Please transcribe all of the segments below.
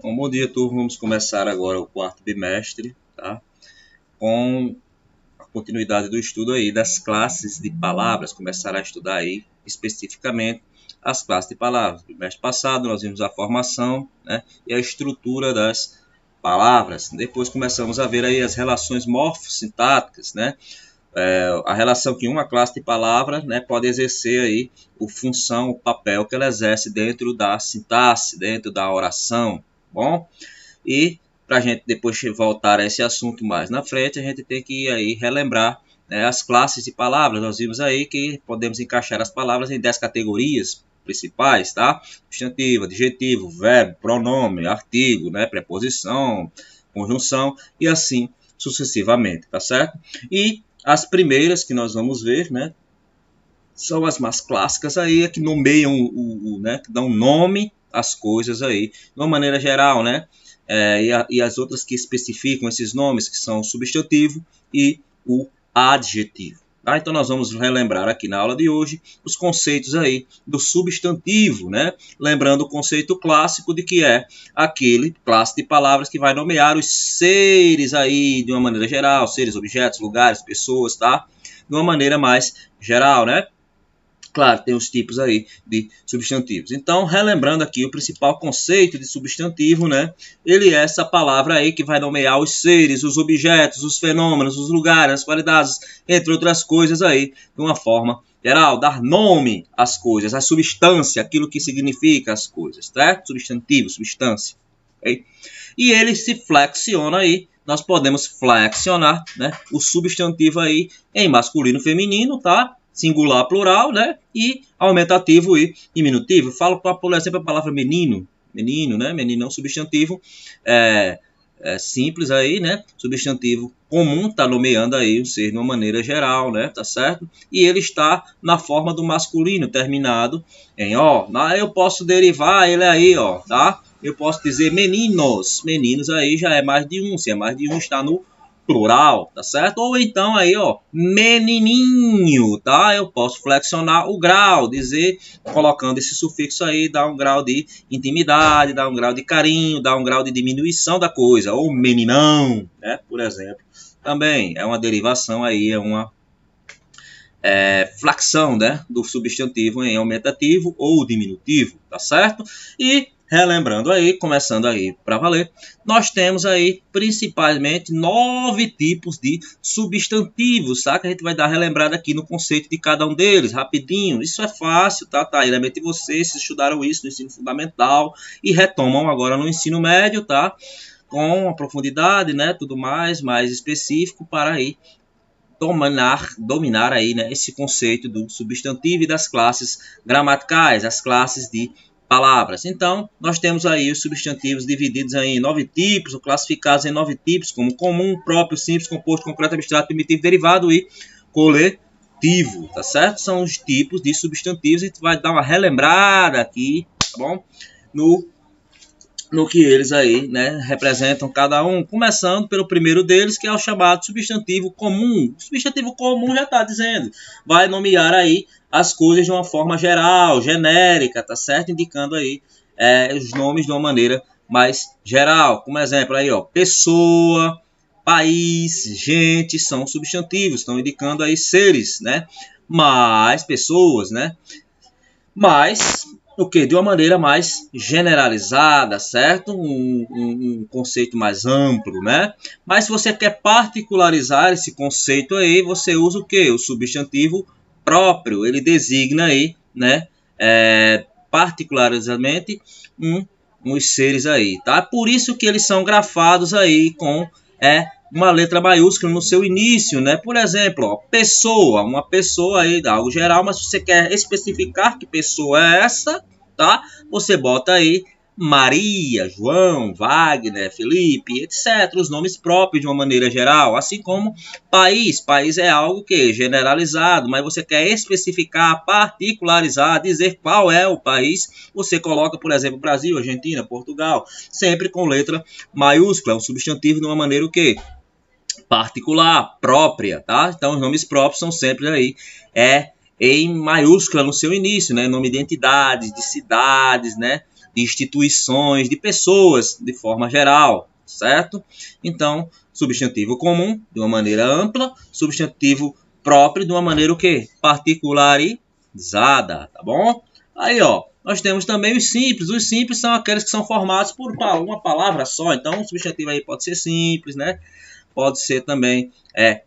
Bom dia, turma. Vamos começar agora o quarto bimestre, tá? Com a continuidade do estudo aí das classes de palavras. Começar a estudar aí especificamente as classes de palavras. No bimestre passado nós vimos a formação, né, e a estrutura das palavras. Depois começamos a ver aí as relações morfossintáticas, né? A relação que uma classe de palavras, né, pode exercer aí função, o papel que ela exerce dentro da sintaxe, dentro da oração, bom? E para a gente depois voltar a esse assunto mais na frente, a gente tem que aí relembrar, né, as classes de palavras. Nós vimos aí que podemos encaixar as palavras em 10 categorias principais, tá? Substantivo, adjetivo, verbo, pronome, artigo, né, preposição, conjunção e assim sucessivamente, tá certo? E as primeiras que nós vamos ver, né, são as mais clássicas aí, que nomeiam né, que dão nome às coisas aí, de uma maneira geral, né? E as outras que especificam esses nomes, que são o substantivo e o adjetivo. Tá? Então nós vamos relembrar aqui na aula de hoje os conceitos aí do substantivo, né? Lembrando o conceito clássico de que é aquele classe de palavras que vai nomear os seres aí de uma maneira geral, seres, objetos, lugares, pessoas, tá? De uma maneira mais geral, né? Claro, tem os tipos aí de substantivos. Então, relembrando aqui o principal conceito de substantivo, né? Ele é essa palavra aí que vai nomear os seres, os objetos, os fenômenos, os lugares, as qualidades, entre outras coisas aí, de uma forma geral, dar nome às coisas, a substância, aquilo que significa as coisas, certo? Substantivo, substância. Okay? E ele se flexiona aí, nós podemos flexionar, né, o substantivo aí em masculino e feminino, tá? Singular, plural, né? E aumentativo e diminutivo. Falo, por exemplo, a palavra menino. Menino, né? Menino é um substantivo simples aí, né? Substantivo comum, tá nomeando aí o ser de uma maneira geral, né? Tá certo? E ele está na forma do masculino, terminado em ó. Eu posso derivar ele aí, ó, tá? Eu posso dizer meninos. Meninos aí já é mais de um. Se é mais de um, está no plural, tá certo? Ou então aí, ó, menininho, tá? Eu posso flexionar o grau, dizer, colocando esse sufixo aí, dá um grau de intimidade, dá um grau de carinho, dá um grau de diminuição da coisa. Ou meninão, né? Por exemplo. Também é uma derivação aí, é uma flexão, né, do substantivo em aumentativo ou diminutivo, tá certo? E relembrando aí, começando aí para valer, nós temos aí principalmente 9 tipos de substantivos, tá? Que a gente vai dar relembrada aqui no conceito de cada um deles, rapidinho. Isso é fácil, tá? Tá aí na mente de vocês, se estudaram isso no ensino fundamental e retomam agora no ensino médio, tá? Com a profundidade, né, tudo mais específico para aí dominar aí, né, esse conceito do substantivo e das classes gramaticais, as classes de palavras. Então, nós temos aí os substantivos divididos aí em 9 tipos, ou classificados em 9 tipos, como comum, próprio, simples, composto, concreto, abstrato, primitivo, derivado e coletivo, tá certo? São os tipos de substantivos. A gente vai dar uma relembrada aqui, tá bom? No que eles aí, né, representam cada um, começando pelo primeiro deles, que é o chamado substantivo comum. O substantivo comum já está dizendo, vai nomear aí as coisas de uma forma geral, genérica, tá certo? Indicando aí os nomes de uma maneira mais geral. Como exemplo aí, ó, pessoa, país, gente, são substantivos, estão indicando aí seres, né? Mais pessoas, né? Mas o que? De uma maneira mais generalizada, certo? Um conceito mais amplo, né? Mas se você quer particularizar esse conceito aí, você usa o que? O substantivo próprio. Ele designa aí, né? Particularizadamente uns seres aí, tá? Por isso que eles são grafados aí com uma letra maiúscula no seu início, né? Por exemplo, ó, pessoa, uma pessoa aí, algo geral, mas se você quer especificar que pessoa é essa, tá? Você bota aí Maria, João, Wagner, Felipe, etc. Os nomes próprios de uma maneira geral, assim como país. País é algo que generalizado, mas você quer especificar, particularizar, dizer qual é o país. Você coloca, por exemplo, Brasil, Argentina, Portugal, sempre com letra maiúscula, um substantivo de uma maneira o quê? Particular, própria, tá? Então os nomes próprios são sempre aí em maiúscula no seu início, né? Nome de entidades, de cidades, né? de instituições, de pessoas de forma geral, certo? Então, substantivo comum, de uma maneira ampla, substantivo próprio, de uma maneira o quê? Particularizada, tá bom? Aí, ó, nós temos também os simples. Os simples são aqueles que são formados por uma palavra só. Então, o substantivo aí pode ser simples, né? Pode ser também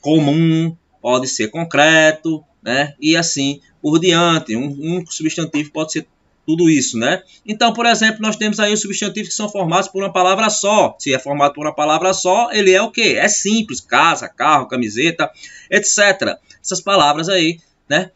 comum, pode ser concreto, né? E assim por diante. Um substantivo pode ser tudo isso, né? Então, por exemplo, nós temos aí os substantivos que são formados por uma palavra só. Se é formado por uma palavra só, ele é o quê? É simples. Casa, carro, camiseta, etc. Essas palavras aí, né?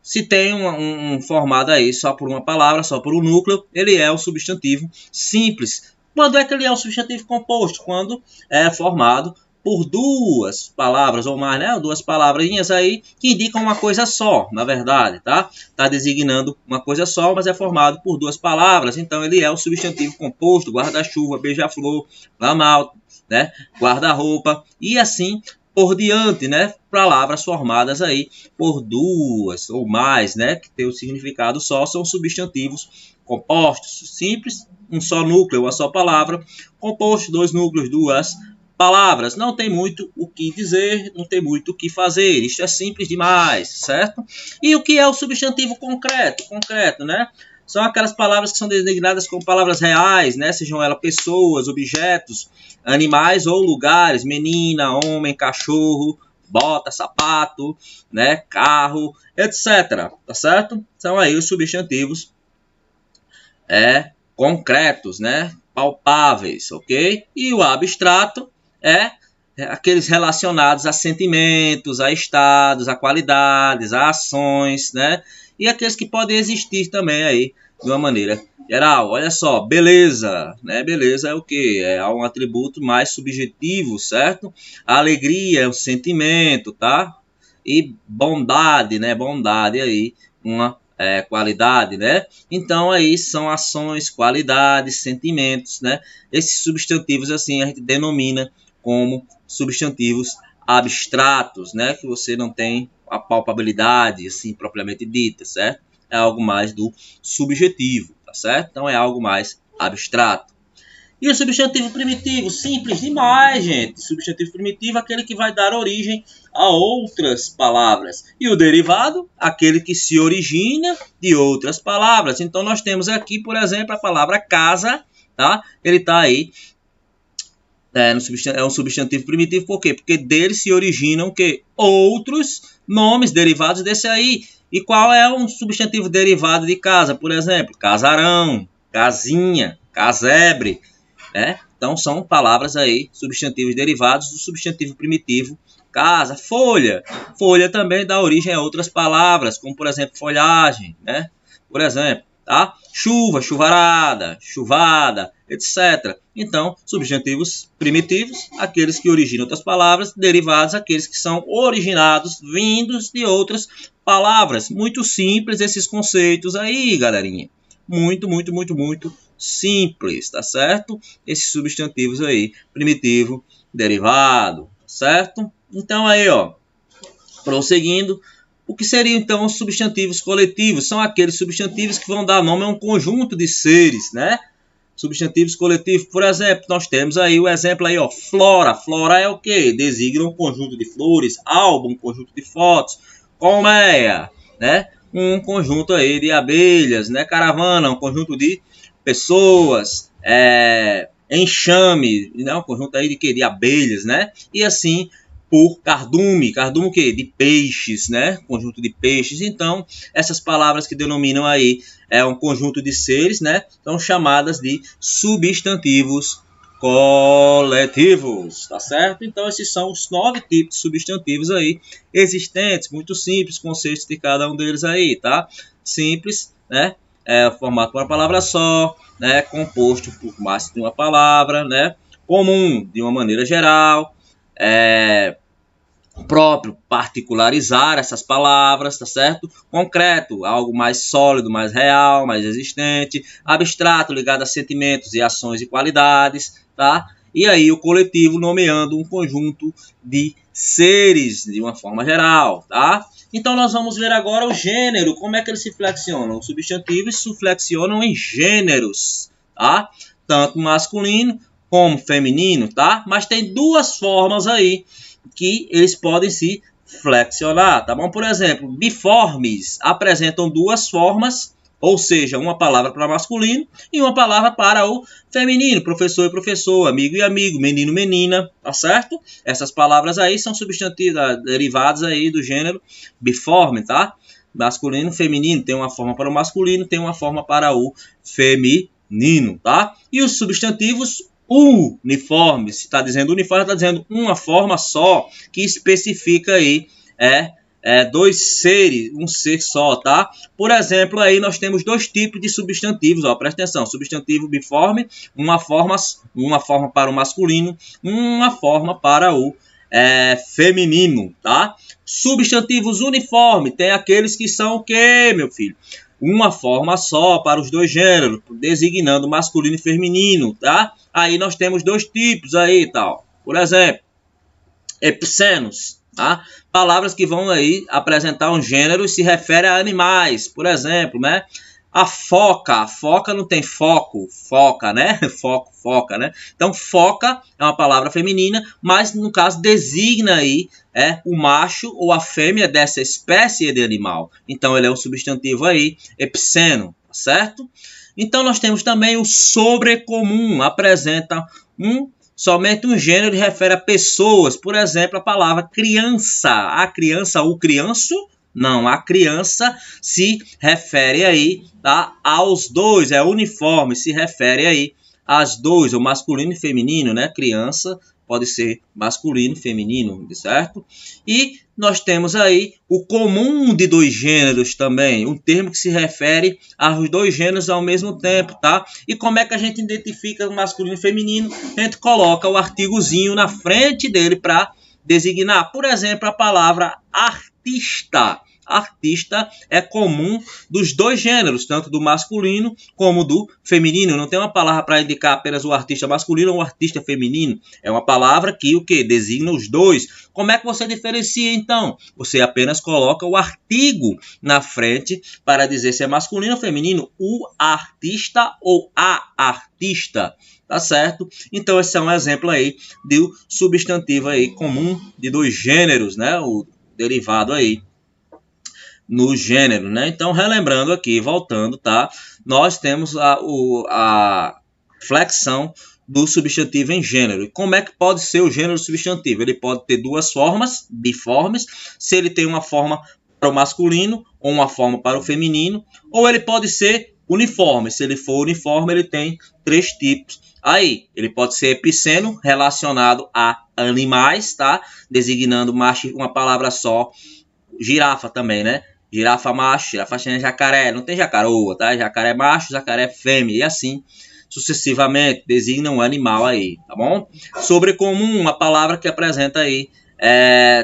Se tem um formado aí só por uma palavra, só por um núcleo, ele é o substantivo simples. Quando é que ele é um substantivo composto? Quando é formado por duas palavras ou mais, né? Duas palavrinhas aí que indicam uma coisa só, na verdade, tá? Tá designando uma coisa só, mas é formado por duas palavras. Então, ele é o substantivo composto, guarda-chuva, beija-flor, ramal, né? Guarda-roupa e assim por diante, né? Palavras formadas aí por duas ou mais, né? Que tem o significado só, são substantivos compostos. Simples, um só núcleo, uma só palavra. Composto, dois núcleos, duas palavras. Não tem muito o que dizer, não tem muito o que fazer. Isto é simples demais, certo? E o que é o substantivo concreto? Concreto, né? São aquelas palavras que são designadas como palavras reais, né? Sejam elas pessoas, objetos, animais ou lugares. Menina, homem, cachorro, bota, sapato, né? Carro, etc. Tá certo? São aí os substantivos concretos, né? Palpáveis, ok? E o abstrato é aqueles relacionados a sentimentos, a estados, a qualidades, a ações, né? E aqueles que podem existir também aí de uma maneira geral. Olha só, beleza, né? Beleza é o quê? É um atributo mais subjetivo, certo? A alegria é um sentimento, tá? E bondade, né? Bondade aí, uma qualidade, né? Então aí são ações, qualidades, sentimentos, né? Esses substantivos assim a gente denomina como substantivos abstratos, né? Que você não tem a palpabilidade assim propriamente dita, certo? É algo mais do subjetivo, tá certo? Então é algo mais abstrato. E o substantivo primitivo? Simples demais, gente. Substantivo primitivo é aquele que vai dar origem a outras palavras. E o derivado? Aquele que se origina de outras palavras. Então, nós temos aqui, por exemplo, a palavra casa, tá? Ele está aí, é um substantivo primitivo, por quê? Porque dele se originam que outros nomes derivados desse aí. E qual é um substantivo derivado de casa? Por exemplo, casarão, casinha, casebre. Então, são palavras aí, substantivos derivados do substantivo primitivo, casa, folha. Folha também dá origem a outras palavras, como, por exemplo, folhagem, né? Por exemplo, tá? Chuva, chuvarada, chuvada, etc. Então, substantivos primitivos, aqueles que originam outras palavras, derivados, aqueles que são originados, vindos de outras palavras. Muito simples esses conceitos aí, galerinha. Muito simples, tá certo? Esses substantivos aí, primitivo, derivado, tá certo? Então aí, ó, prosseguindo, o que seriam então os substantivos coletivos? São aqueles substantivos que vão dar nome a um conjunto de seres, né? Substantivos coletivos, por exemplo, nós temos aí o exemplo aí, ó, flora. Flora é o quê? Designa um conjunto de flores, álbum, um conjunto de fotos, colmeia, né? Um conjunto aí de abelhas, né? Caravana, um conjunto de pessoas, enxame, né? Um conjunto aí de quê? De abelhas, né? E assim por cardume. Cardume o quê? De peixes, né? Conjunto de peixes. Então, essas palavras que denominam aí um conjunto de seres, né? São chamadas de substantivos coletivos, tá certo? Então, esses são os 9 tipos de substantivos aí existentes, muito simples, conceitos de cada um deles aí, tá? Simples, né? Formado por uma palavra só, né? Composto por mais de uma palavra, né? Comum, de uma maneira geral, próprio, particularizar essas palavras, tá certo? Concreto, algo mais sólido, mais real, mais existente. Abstrato, ligado a sentimentos e ações e qualidades, tá? E aí o coletivo nomeando um conjunto de seres de uma forma geral, tá? Então nós vamos ver agora o gênero, como é que eles se flexionam. Os substantivos se flexionam em gêneros, tá? Tanto masculino como feminino, tá? Mas tem duas formas aí que eles podem se flexionar, tá bom? Por exemplo, biformes apresentam duas formas, ou seja, uma palavra para masculino e uma palavra para o feminino, professor e professor, amigo e amigo, menino e menina, tá certo? Essas palavras aí são substantivos derivados aí do gênero biforme, tá? Masculino, feminino, tem uma forma para o masculino, tem uma forma para o feminino, tá? E os substantivos uniforme, se está dizendo uniforme, está dizendo uma forma só, que especifica aí dois seres, um ser só, tá? Por exemplo, aí nós temos dois tipos de substantivos, ó, presta atenção, substantivo biforme, uma forma para o masculino, uma forma para o feminino, tá? Substantivos uniforme, tem aqueles que são o quê, meu filho? Uma forma só para os dois gêneros, designando masculino e feminino, tá? Aí nós temos dois tipos aí, tal. Por exemplo, epsenos, tá? Palavras que vão aí apresentar um gênero e se refere a animais, por exemplo, né? A foca não tem foco, foca, né? Foca, né? Então, foca é uma palavra feminina, mas no caso designa aí o macho ou a fêmea dessa espécie de animal. Então, ele é um substantivo aí, epseno, certo? Então, nós temos também o sobrecomum, apresenta somente um gênero e refere a pessoas. Por exemplo, a palavra criança. A criança, o crianço, não, a criança se refere aí, tá, aos dois, é uniforme, se refere aí às dois, o masculino e feminino, né? Criança pode ser masculino e feminino, certo? E nós temos aí o comum de dois gêneros também, um termo que se refere aos dois gêneros ao mesmo tempo, tá? E como é que a gente identifica o masculino e feminino? A gente coloca o artigozinho na frente dele para designar, por exemplo, a palavra artista. Artista é comum dos dois gêneros, tanto do masculino como do feminino. Não tem uma palavra para indicar apenas o artista masculino ou o artista feminino. É uma palavra que o que designa os dois. Como é que você diferencia então? Você apenas coloca o artigo na frente para dizer se é masculino ou feminino. O artista ou a artista. Tá certo? Então esse é um exemplo aí do substantivo aí comum de dois gêneros, né? O derivado aí no gênero, né? Então, relembrando aqui, voltando, tá? Nós temos a flexão do substantivo em gênero. E como é que pode ser o gênero substantivo? Ele pode ter duas formas, biformes, se ele tem uma forma para o masculino ou uma forma para o feminino, ou ele pode ser uniforme. Se ele for uniforme, ele tem três tipos. Aí, ele pode ser epiceno, relacionado a animais, tá? Designando macho, uma palavra só. Girafa também, né? Girafa macho, girafa fêmea, jacaré. Não tem jacaroa, tá? Jacaré macho, jacaré fêmea. E assim sucessivamente. Designa um animal aí, tá bom? Sobrecomum, uma palavra que apresenta aí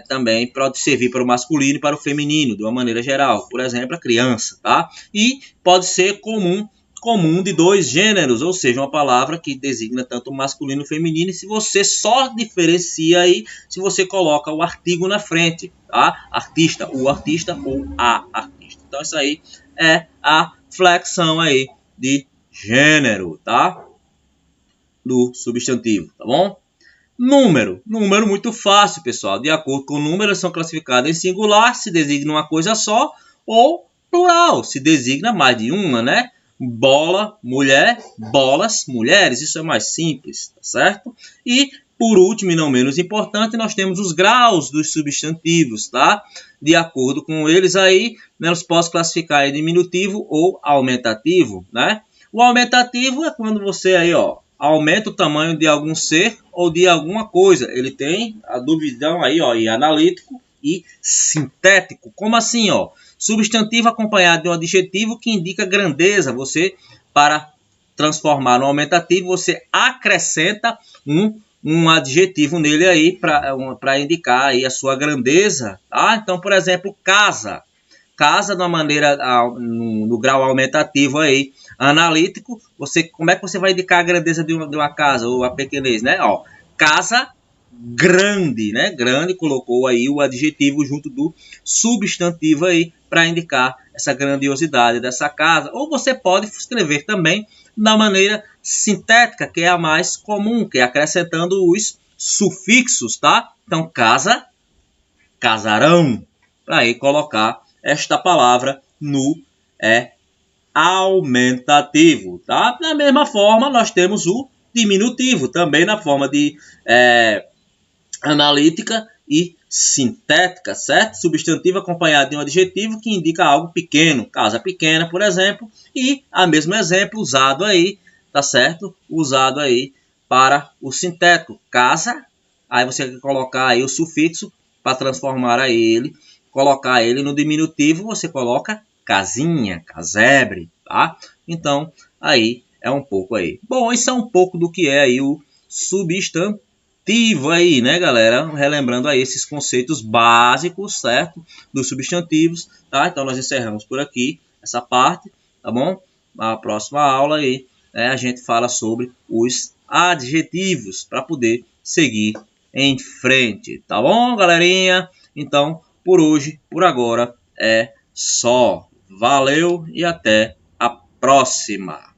também pode servir para o masculino e para o feminino, de uma maneira geral. Por exemplo, a criança, tá? E pode ser comum de dois gêneros, ou seja, uma palavra que designa tanto o masculino e o feminino, e se você só diferencia aí, se você coloca o artigo na frente, tá? Artista, o artista ou a artista. Então, isso aí é a flexão aí de gênero, tá? Do substantivo, tá bom? Número muito fácil, pessoal. De acordo com o número, são classificados em singular, se designa uma coisa só, ou plural, se designa mais de uma, né? Bola, mulher, bolas, mulheres. Isso é mais simples, tá certo? E, por último e não menos importante, nós temos os graus dos substantivos, tá? De acordo com eles aí, nós podemos classificar em diminutivo ou aumentativo, né? O aumentativo é quando você aí, ó, aumenta o tamanho de algum ser ou de alguma coisa. Ele tem a divisão aí, ó, e analítico e sintético. Como assim, ó? Substantivo acompanhado de um adjetivo que indica grandeza. Você, para transformar no aumentativo, você acrescenta um adjetivo nele aí para indicar aí a sua grandeza. Tá? Então, por exemplo, casa. Casa de uma maneira, no grau aumentativo aí, analítico, como é que você vai indicar a grandeza de uma casa ou a pequenez, né? Ó, casa grande, né? Grande, colocou aí o adjetivo junto do substantivo aí para indicar essa grandiosidade dessa casa. Ou você pode escrever também da maneira sintética, que é a mais comum, que é acrescentando os sufixos, tá? Então, casa, casarão, para aí colocar esta palavra no aumentativo, tá? Da mesma forma, nós temos o diminutivo, também na forma de analítica e sintética, certo? Substantivo acompanhado de um adjetivo que indica algo pequeno, casa pequena, por exemplo, e a mesmo exemplo usado aí, tá certo? Usado aí para o sintético, casa, aí você tem que colocar aí o sufixo para transformar aí ele, colocar ele no diminutivo, você coloca casinha, casebre, tá? Então, aí é um pouco aí. Bom, isso é um pouco do que é aí o substantivo aí, né, galera? Relembrando aí esses conceitos básicos, certo? Dos substantivos, tá? Então, nós encerramos por aqui essa parte, tá bom? Na próxima aula aí, né, a gente fala sobre os adjetivos para poder seguir em frente, tá bom, galerinha? Então, por hoje, por agora, é só. Valeu e até a próxima!